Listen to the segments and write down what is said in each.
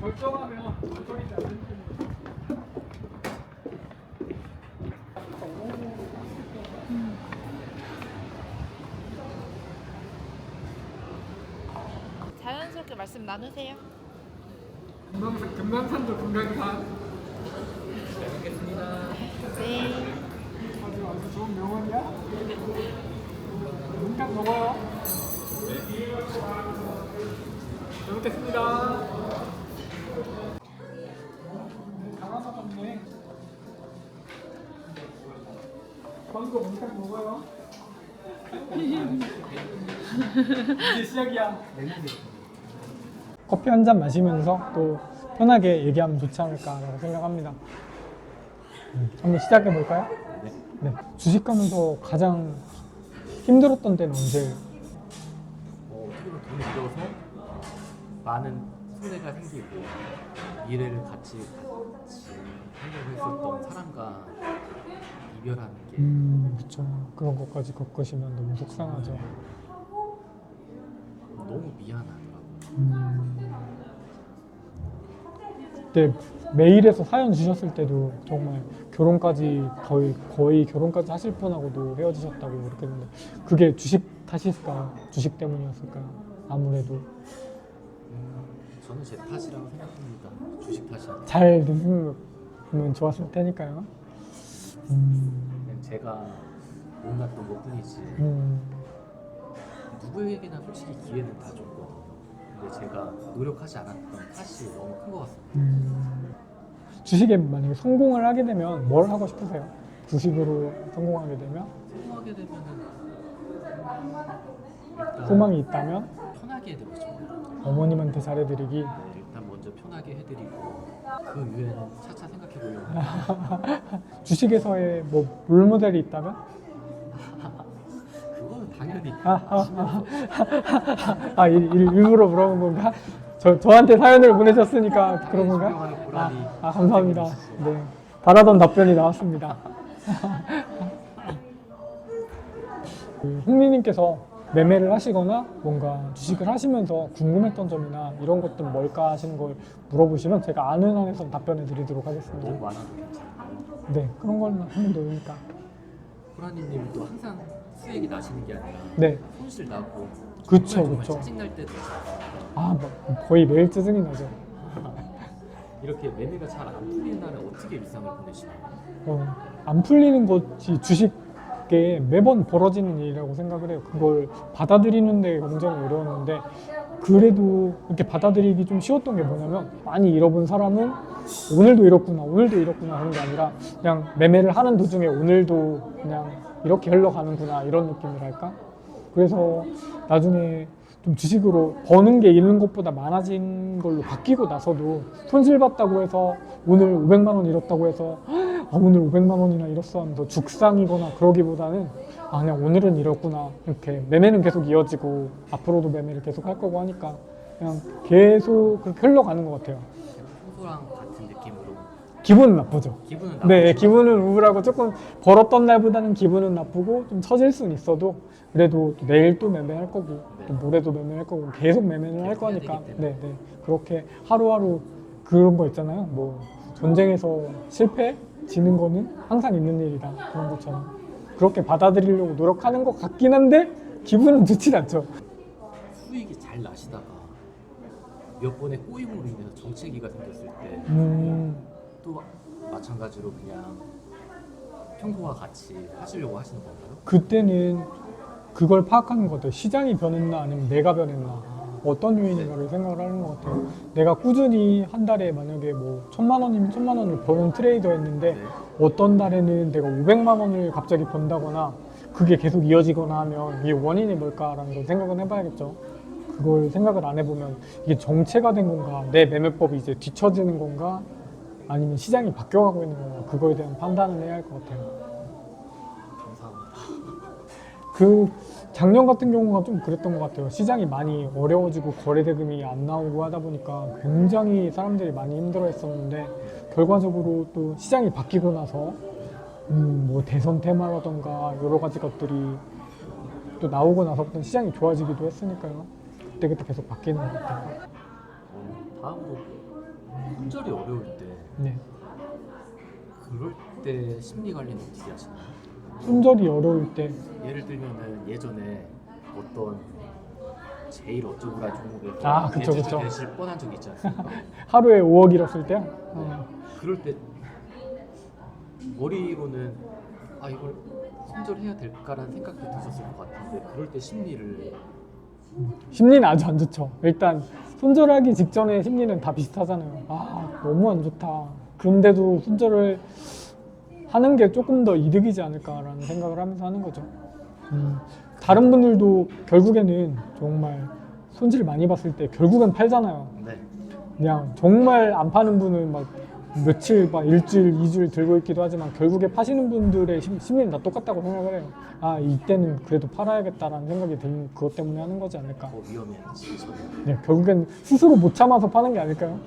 결정하면 결정이지 않는 자연스럽게 말씀 나누세요. 금강산도 금강산. 네. 아주 좋은 명언이야. 문강 먹어요. 잘 먹겠습니다. 강화사 같네. 광고 문강 먹어요. 이제 시작이야. 커피 한 잔 마시면서 또 편하게 얘기하면 좋지 않을까라고 생각합니다. 한번 시작해 볼까요? 네. 주식하면서 가장 힘들었던 때는 언제? 어떻게 보면 돈이 들어서 많은 손해가 생기고 미래를 같이 하려고 했었던 사람과 이별하는 게 그렇죠. 그런 것까지 겪으시면 너무 속상하죠. 너무 미안하더라고요. 그때 메일에서 사연 주셨을 때도 정말 결혼까지 거의 결혼까지 하실 분하고도 헤어지셨다고 그렇게 했는데 그게 주식 탓일까요? 주식 때문이었을까요? 아무래도 저는 제 탓이라고 생각합니다. 주식 탓이 아니라 잘 누르면 좋았을 테니까요. 그냥 제가 못났던 것뿐이지 누구에게나 솔직히 기회는 다 줬거든요. 근데 제가 노력하지 않았던 탓이 너무 큰 것 같습니다. 주식에 만약에 성공을 하게 되면 뭘 하고 싶으세요? 주식으로 성공하게 되면? 성공하게 되면은 일단 소망이 있다면 편하게 해드리고 싶어요. 어머님한테 잘해드리기. 일단 먼저 편하게 해드리고 그 이후에는 차차 생각해 보려고 합니다. 주식에서의 뭐 롤모델이 있다면? 그거는 당연히 일부러 물어본 건가? 저한테 사연을 보내셨으니까 그런 건가? 감사합니다. 네, 바라던 답변이 나왔습니다. 홍리님께서 매매를 하시거나 뭔가 주식을 하시면서 궁금했던 점이나 이런 것들 뭘까 하시는 걸 물어보시면 제가 아는 한에서 답변해 드리도록 하겠습니다. 너무 많아도 괜찮아요. 네, 그런 걸 하면 되니까. 호라니님은 또 항상 수익이 나시는 게 아니라 네, 손실 나고 그쵸, 정말 그쵸. 짜증날 때도 있어요. 뭐 거의 매일 짜증이 나죠. 이렇게 매매가 잘 안 풀리는 날은 어떻게 일상을 보내시나요? 안 풀리는 것이 주식에 매번 벌어지는 일이라고 생각을 해요. 그걸 받아들이는 데 굉장히 어려웠는데 그래도 이렇게 받아들이기 좀 쉬웠던 게 뭐냐면 많이 잃어본 사람은 오늘도 이렇구나 하는 게 아니라 그냥 매매를 하는 도중에 오늘도 그냥 이렇게 흘러가는구나 이런 느낌이랄까? 그래서 나중에 좀 주식으로 버는 게 잃는 것보다 많아진 걸로 바뀌고 나서도 손실 봤다고 해서 오늘 500만 원 잃었다고 해서 오늘 500만 원이나 잃었어 하면서 죽상이거나 그러기보다는 그냥 오늘은 잃었구나 이렇게 매매는 계속 이어지고 앞으로도 매매를 계속 할 거고 하니까 그냥 계속 그렇게 흘러가는 것 같아요. 평소랑 같은 느낌으로 기분은 나쁘죠. 기분은 나쁘죠. 네, 기분은 우울하고 조금 벌었던 날보다는 기분은 나쁘고 좀 처질 수는 있어도 그래도 내일 또 매매할 거고 또 모레도 매매할 거고 계속 매매를 할 거니까 네, 그렇게 하루하루 그런 거 있잖아요. 뭐 전쟁에서 실패? 지는 거는 항상 있는 일이다 그런 것처럼 그렇게 받아들이려고 노력하는 것 같긴 한데 기분은 좋진 않죠. 수익이 잘 나시다가 몇 번의 꼬임으로 인해서 정체기가 생겼을 때 또 마찬가지로 그냥 평소와 같이 하시려고 하시는 건가요? 그때는 그걸 파악하는 것 같아요. 시장이 변했나 아니면 내가 변했나 어떤 요인인가를 생각을 하는 것 같아요. 내가 꾸준히 한 달에 만약에 뭐 1,000만 원이면 1,000만 원을 버는 트레이더였는데 어떤 달에는 내가 500만 원을 갑자기 번다거나 그게 계속 이어지거나 하면 이게 원인이 뭘까라는 걸 생각은 해봐야겠죠. 그걸 생각을 안 해보면 이게 정체가 된 건가 내 매매법이 이제 뒤처지는 건가 아니면 시장이 바뀌어가고 있는 건가 그거에 대한 판단을 해야 할 것 같아요. 감사합니다. 작년 같은 경우가 좀 그랬던 것 같아요. 시장이 많이 어려워지고 거래 대금이 안 나오고 하다 보니까 굉장히 사람들이 많이 힘들어 했었는데 결과적으로 또 시장이 바뀌고 나서 뭐 대선 테마라던가 여러 가지 것들이 또 나오고 나서부터 시장이 좋아지기도 했으니까요. 그때그때 계속 바뀌는 것 같아요. 다음으로 손절이 어려울 때 네. 그럴 때 심리 관리는 어떻게 하시나요? 손절이 어려울 때 예를 들면은 예전에 어떤 제일 어쩌구라 종목에서 아, 그쵸, 그쵸. 되실 뻔한 적이 있지 않습니까? 하루에 5억 잃었을 때요? 그럴 때 머리로는 아 이걸 손절해야 될까라는 생각도 드셨을 것 같은데 그럴 때 심리를 심리는 아주 안 좋죠. 일단 손절하기 직전에 심리는 다 비슷하잖아요. 아, 너무 안 좋다. 그런데도 손절을 하는 게 조금 더 이득이지 않을까라는 생각을 하면서 하는 거죠. 다른 분들도 결국에는 정말 손실 많이 봤을 때 결국엔 팔잖아요. 네. 그냥 정말 안 파는 분은 막 며칠, 막 일주일, 이주일 들고 있기도 하지만 결국에 파시는 분들의 심리는 다 똑같다고 생각을 해요. 아, 이때는 그래도 팔아야겠다라는 생각이 드는 그것 때문에 하는 거지 않을까. 더 위험해지죠. 네, 결국엔 스스로 못 참아서 파는 게 아닐까요?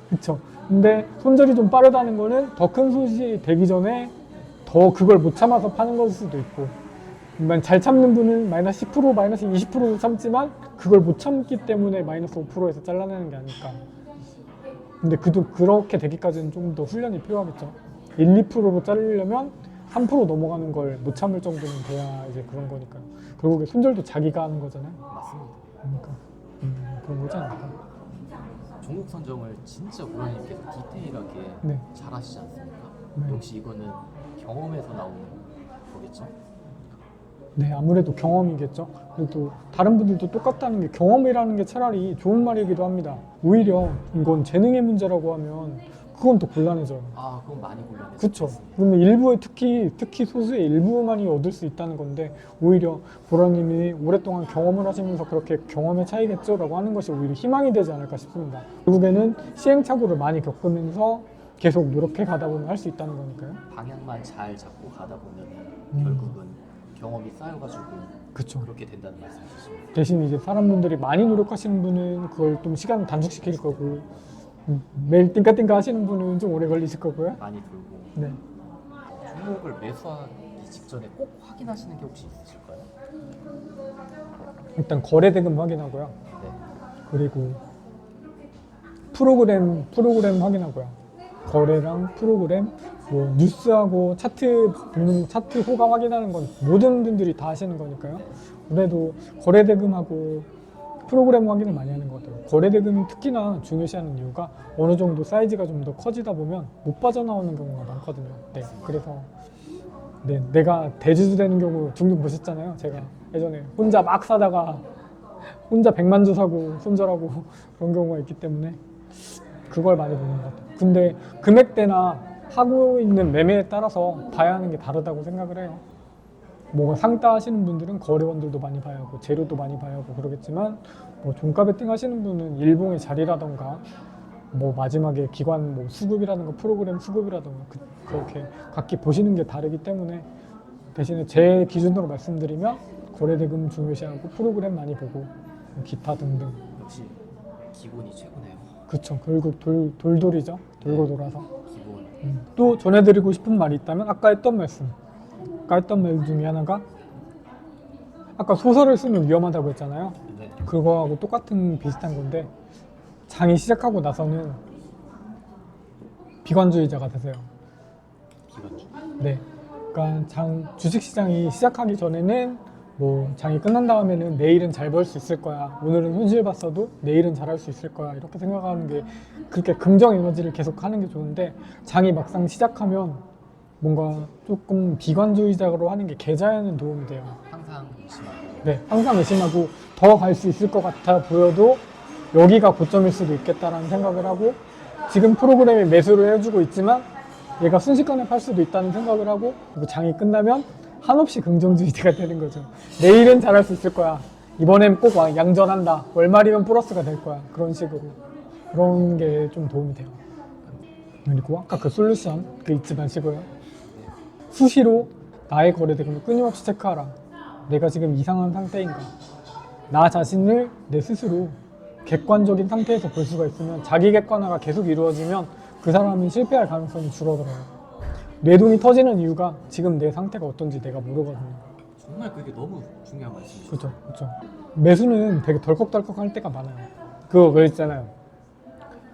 그쵸. 근데 손절이 좀 빠르다는 거는 더 큰 손실이 되기 전에 더 그걸 못 참아서 파는 걸 수도 있고, 잘 참는 분은 마이너스 10%, 마이너스 20%도 참지만 그걸 못 참기 때문에 마이너스 5%에서 잘라내는 게 아닐까. 근데 그렇게 되기까지는 좀 더 훈련이 필요하겠죠. 1, 2%로 자르려면 3% 넘어가는 걸 못 참을 정도는 돼야 이제 그런 거니까요. 결국에 손절도 자기가 하는 거잖아요. 맞습니다. 그러니까 그런 거지 않을까. 종목 선정을 진짜 고객님께서 디테일하게 네. 잘 하시지 않습니까? 네. 역시 이거는 경험에서 나오는 거겠죠? 네, 아무래도 경험이겠죠. 그래도 다른 분들도 똑같다는 게 경험이라는 게 차라리 좋은 말이기도 합니다. 오히려 이건 재능의 문제라고 하면 그건 또 곤란해져요. 아 그건 많이 곤란해요. 그렇죠. 그러면 일부의 특히 소수의 일부만이 얻을 수 있다는 건데 오히려 보라님이 오랫동안 경험을 하시면서 그렇게 경험의 차이겠죠라고 하는 것이 오히려 희망이 되지 않을까 싶습니다. 결국에는 시행착오를 많이 겪으면서 계속 노력해 가다 보면 할 수 있다는 거니까요. 방향만 잘 잡고 가다 보면 결국은 경험이 쌓여가지고 그렇죠. 그렇게 된다는 말씀이십니다. 대신 이제 사람분들이 많이 노력하시는 분은 그걸 좀 시간을 단축시킬 거고 매일 띵까띵까 하시는 분은 좀 오래 걸리실 거고요. 많이 들고 네. 종목을 매수하기 직전에 꼭 확인하시는 게 혹시 있으실까요? 일단 거래 대금 확인하고요. 네. 그리고 프로그램 확인하고요. 거래랑 프로그램, 뭐 뉴스하고 차트 보는 차트 호가 확인하는 건 모든 분들이 다 하시는 거니까요. 그래도 거래 대금하고 프로그램 확인을 많이 하는 것 같아요. 거래 대금이 특히나 중요시하는 이유가 어느 정도 사이즈가 좀 더 커지다 보면 못 빠져나오는 경우가 많거든요. 네, 그래서 네, 내가 대주주 되는 경우 종종 보셨잖아요. 제가 예전에 혼자 막 사다가 혼자 100만 주 사고 손절하고 그런 경우가 있기 때문에 그걸 많이 보는 것 같아요. 근데 금액대나 하고 있는 매매에 따라서 봐야 하는 게 다르다고 생각을 해요. 뭐 상따 하시는 분들은 거래원들도 많이 봐야 하고 재료도 많이 봐야 하고 그러겠지만 뭐 종가 베팅 하시는 분은 일봉의 자리라던가 뭐 마지막에 기관 뭐 수급이라든가 프로그램 수급이라든가 그렇게 각기 보시는 게 다르기 때문에 대신에 제 기준으로 말씀드리면 거래 대금 중요시하고 프로그램 많이 보고 기타 등등. 역시 기본이 최고네요. 그쵸. 결국 돌돌이죠. 돌고 돌아서. 기본. 또 전해드리고 싶은 말이 있다면 아까 했던 말씀 중에 하나가 아까 소설을 쓰면 위험하다고 했잖아요. 네. 그거하고 똑같은 비슷한 건데 장이 시작하고 나서는 비관주의자가 되세요. 기본주. 네. 그러니까 주식시장이 시작하기 전에는 뭐 장이 끝난 다음에는 내일은 잘 벌 수 있을 거야. 오늘은 손실 봤어도 내일은 잘할 수 있을 거야. 이렇게 생각하는 게 그렇게 긍정 에너지를 계속 하는 게 좋은데 장이 막상 시작하면 뭔가 조금 비관주의적으로 하는 게 계좌에는 도움이 돼요. 항상 의심하고. 네, 항상 의심하고 더 갈 수 있을 것 같아 보여도 여기가 고점일 수도 있겠다라는 생각을 하고 지금 프로그램에 매수를 해주고 있지만 얘가 순식간에 팔 수도 있다는 생각을 하고 그리고 장이 끝나면 한없이 긍정주의자가 되는 거죠. 내일은 잘할 수 있을 거야. 이번엔 꼭 양전한다. 월말이면 플러스가 될 거야. 그런 식으로. 그런 게 좀 도움이 돼요. 그리고 아까 그 솔루션 그 잊지 마시고요. 수시로 나의 거래 대금을 끊임없이 체크하라. 내가 지금 이상한 상태인가? 나 자신을 내 스스로 객관적인 상태에서 볼 수가 있으면 자기 객관화가 계속 이루어지면 그 사람은 실패할 가능성이 줄어들어요. 뇌동이 터지는 이유가 지금 내 상태가 어떤지 내가 모르거든요. 정말 그게 너무 중요한 말씀이시죠. 그렇죠. 매수는 되게 덜컥덜컥 할 때가 많아요. 그거 있잖아요.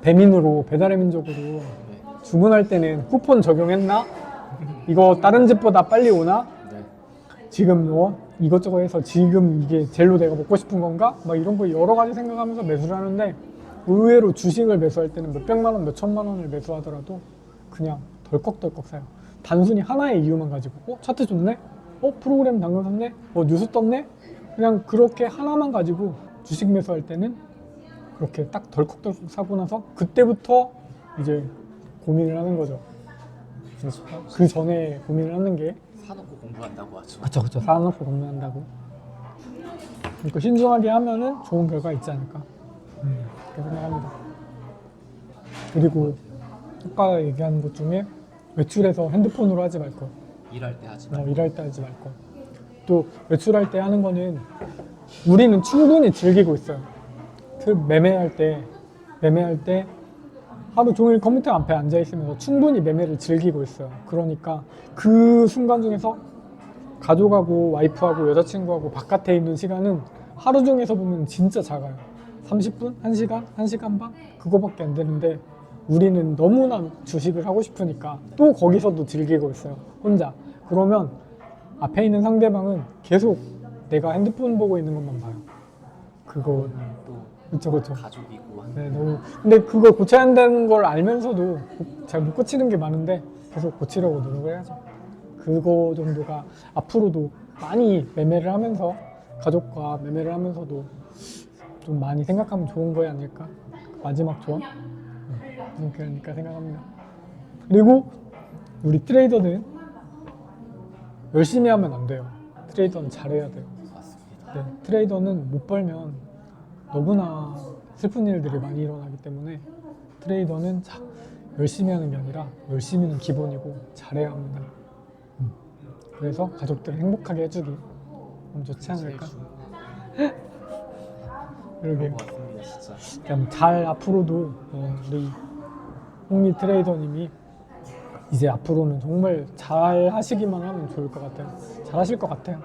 배민으로 배달의 민족으로 네. 주문할 때는 쿠폰 적용했나? 이거 다른 집보다 빨리 오나? 네. 지금 이것저것 해서 지금 이게 젤로 내가 먹고 싶은 건가? 막 이런 거 여러 가지 생각하면서 매수를 하는데 의외로 주식을 매수할 때는 몇 백만 원, 몇 천만 원을 매수하더라도 그냥 덜컥덜컥 사요. 단순히 하나의 이유만 가지고 차트 좋네? 프로그램 당근 샀네? 뉴스 떴네? 그냥 그렇게 하나만 가지고 주식 매수할 때는 그렇게 딱 덜컥덜컥 사고 나서 그때부터 이제 고민을 하는 거죠. 그 전에 고민을 하는 게 사놓고 공부한다고 하죠. 그쵸 쌓아놓고 공부한다고. 그러니까 신중하게 하면은 좋은 결과 있지 않을까 그렇게 생각합니다. 그리고 아까 얘기한 것 중에 외출해서 핸드폰으로 하지 말 거. 일할 때 하지 말고. 일할 때 하지 말 거. 또 외출할 때 하는 거는 우리는 충분히 즐기고 있어요. 그 매매할 때 하루 종일 컴퓨터 앞에 앉아 있으면서 충분히 매매를 즐기고 있어요. 그러니까 그 순간 중에서 가족하고 와이프하고 여자친구하고 바깥에 있는 시간은 하루 중에서 보면 진짜 작아요. 30분? 1시간? 1시간 반? 그거밖에 안 되는데 우리는 너무나 주식을 하고 싶으니까 또 거기서도 즐기고 있어요. 혼자. 그러면 앞에 있는 상대방은 계속 내가 핸드폰 보고 있는 것만 봐요. 그거 또 그쵸. 가족이고 한 네, 너무. 근데 그걸 고쳐야 한다는 걸 알면서도 잘 못 고치는 게 많은데 계속 고치려고 노력을 해야죠. 그거 정도가 앞으로도 많이 매매를 하면서 가족과 매매를 하면서도 좀 많이 생각하면 좋은 거야 아닐까? 마지막 조언? 그러니까 생각합니다. 그리고 우리 트레이더는 열심히 하면 안 돼요. 트레이더는 잘해야 돼요. 맞습니다. 네, 트레이더는 못 벌면 너무나 슬픈 일들이 많이 일어나기 때문에 트레이더는 열심히 하는 게 아니라 열심히는 기본이고 잘해야 합니다. 그래서 가족들을 행복하게 해주기 너무 좋지 않을까? 그러게요. 맞습니다, 진짜. 그냥 잘 앞으로도 우리 홍미 트레이더님이 이제 앞으로는 정말 잘 하시기만 하면 좋을 것 같아요. 잘 하실 것 같아요.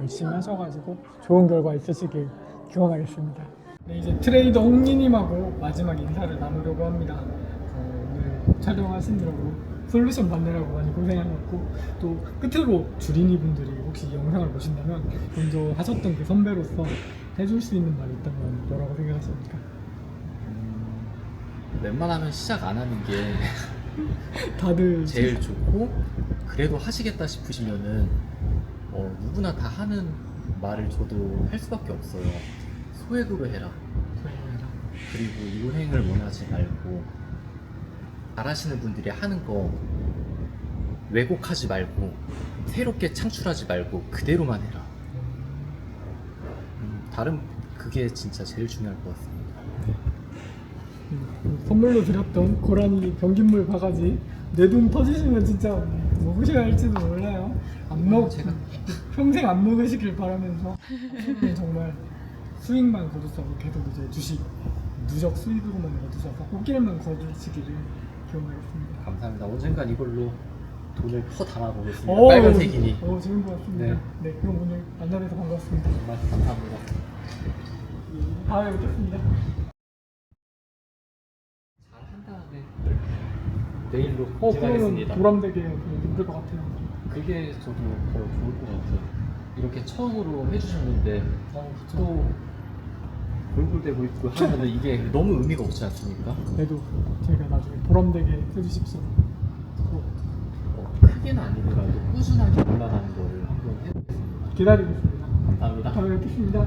열심히 하셔가지고 좋은 결과 있으시길 기원하겠습니다. 네, 이제 트레이더 홍미님하고 마지막 인사를 나누려고 합니다. 오늘 촬영하시느라고 솔루션 받느라고 많이 고생하셨고 또 끝으로 주린이 분들이 혹시 이 영상을 보신다면 먼저 하셨던 그 선배로서 해줄 수 있는 말이 있다면 뭐라고 생각하십니까? 웬만하면 시작 안 하는 게 다들 제일 좋고 그래도 하시겠다 싶으시면은 누구나 다 하는 말을 저도 할 수밖에 없어요. 소액으로 해라. 그리고 유행을 원하지 말고 잘하시는 분들이 하는 거 왜곡하지 말고 새롭게 창출하지 말고 그대로만 해라. 다른 그게 진짜 제일 중요할 것 같습니다. 선물로 드렸던 고라니 변기물 바가지 내 돈 터지시면 진짜 먹으셔야 할지도 몰라요. 제가 평생 안 먹으시길 바라면서 앞으로는 정말 수익만 거두셔서 계속 이제 주식 누적 수익으로만 거두셔서 꽃길만 거두시기를 기원하겠습니다. 감사합니다. 언젠간 이걸로 돈을 퍼 담아보겠습니다. 빨간색이니. 좋은 것 같습니다. 네, 그럼 오늘 만나뵈서 반갑습니다. 정말 감사합니다. 다음에 뵙겠습니다. 잘 한 다음에 내일로 그러면 진행하겠습니다. 보람되게 힘들 것 같아요. 그게 저도 더 좋을 것 같아요. 이렇게 처음으로 해주셨는데 또 골골대고 있고 하면은 이게 너무 의미가 없지 않습니까? 그래도 제가 나중에 보람되게 해주십시오. 크게는 아니더라도 꾸준하게 올라가는 거를 한번 해보겠습니다. 기다리겠습니다. 감사합니다. 다음에 뵙겠습니다.